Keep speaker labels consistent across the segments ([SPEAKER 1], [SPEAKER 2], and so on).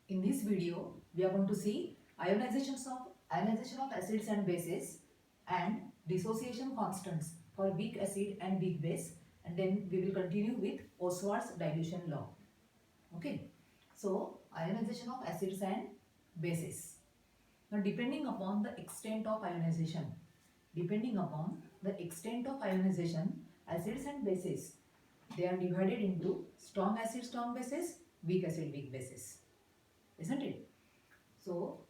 [SPEAKER 1] In this video, we are going to see ionization of acids and bases and dissociation constants for weak acid and weak base, and then we will continue with Oswald's dilution law. Okay, so ionization of acids and bases. Now, depending upon the extent of ionization, acids and bases, they are divided into strong acid, strong bases, weak acid, weak bases, isn't it? So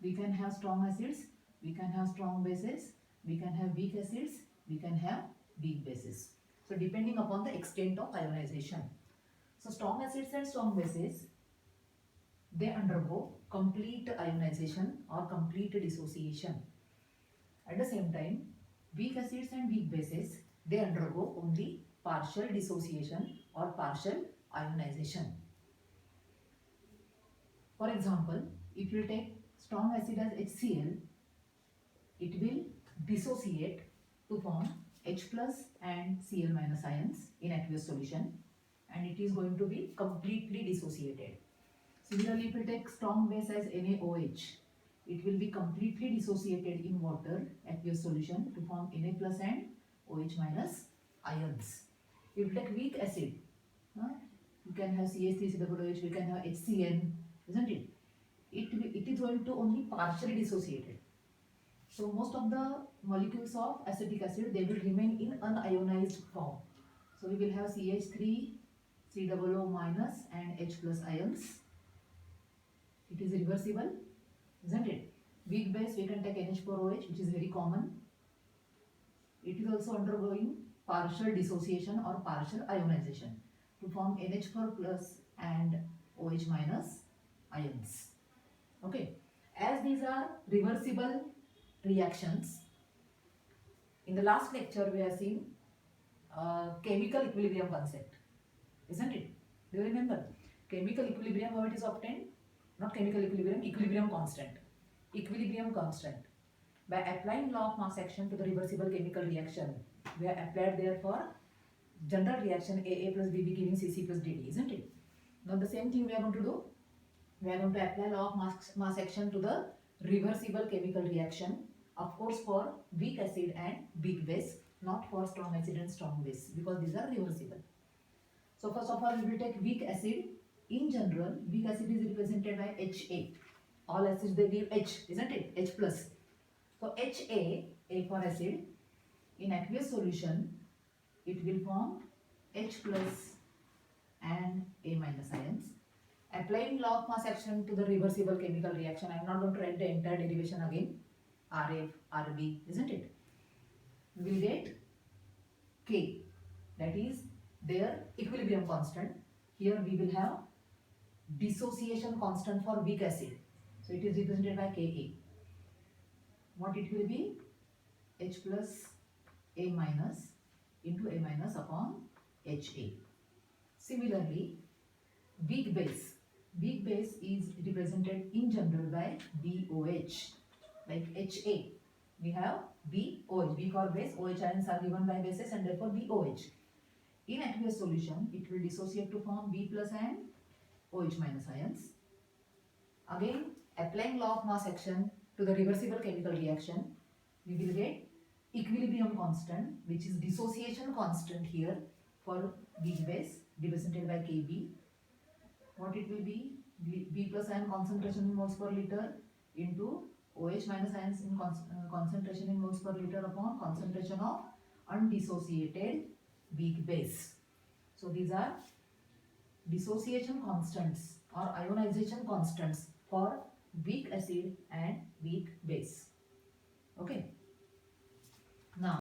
[SPEAKER 1] we can have strong acids, we can have strong bases, we can have weak acids, we can have weak bases. So depending upon the extent of ionization. So strong acids and strong bases, they undergo complete ionization or complete dissociation. At the same time, weak acids and weak bases, they undergo only partial dissociation or partial ionization. For example, if you take strong acid as HCl, it will dissociate to form H plus and Cl minus ions in aqueous solution, and it is going to be completely dissociated. Similarly, if you take strong base as NaOH, it will be completely dissociated in water aqueous solution to form Na plus and OH minus ions. If you take weak acid, you can have CH3COOH, we can have HCN, isn't it? It is going to only partially dissociated. So most of the molecules of acetic acid, they will remain in unionized form. So we will have CH3, COO minus and H plus ions. It is reversible, isn't it? Weak base, we can take NH4OH, which is very common. It is also undergoing partial dissociation or partial ionization to form NH4 plus and OH minus ions. Okay, as these are reversible reactions, in the last lecture we have seen chemical equilibrium concept, isn't it? Do you remember? Chemical equilibrium, how it is obtained? Not chemical equilibrium, equilibrium constant. Equilibrium constant. By applying law of mass action to the reversible chemical reaction, we have applied therefore general reaction AA plus BB giving CC plus DD, isn't it? Now the same thing we are going to do. We are going to apply law of mass action to the reversible chemical reaction, of course for weak acid and weak base, not for strong acid and strong base, because these are reversible. So first of all, we will take weak acid. In general, weak acid is represented by HA. All acids they give H, isn't it? H plus. So HA, A for acid, in aqueous solution, it will form H plus and A minus ions. Applying law of mass action to the reversible chemical reaction, I am not going to write the entire derivation again. RF, RB, isn't it? We will get K, that is their equilibrium constant. Here we will have dissociation constant for weak acid. So it is represented by Ka. What it will be? H plus A minus into A minus upon HA. Similarly, weak base. Weak base is represented in general by BOH. Like HA, we have BOH. B for base, OH ions are given by bases and therefore BOH. In aqueous solution, it will dissociate to form B plus and OH minus ions. Again, applying law of mass action to the reversible chemical reaction, we will get equilibrium constant, which is dissociation constant here for weak base, represented by Kb. What it will be? B plus ion concentration in moles per liter into OH minus ions in concentration in moles per liter upon concentration of undissociated weak base. So these are dissociation constants or ionization constants for weak acid and weak base. Okay.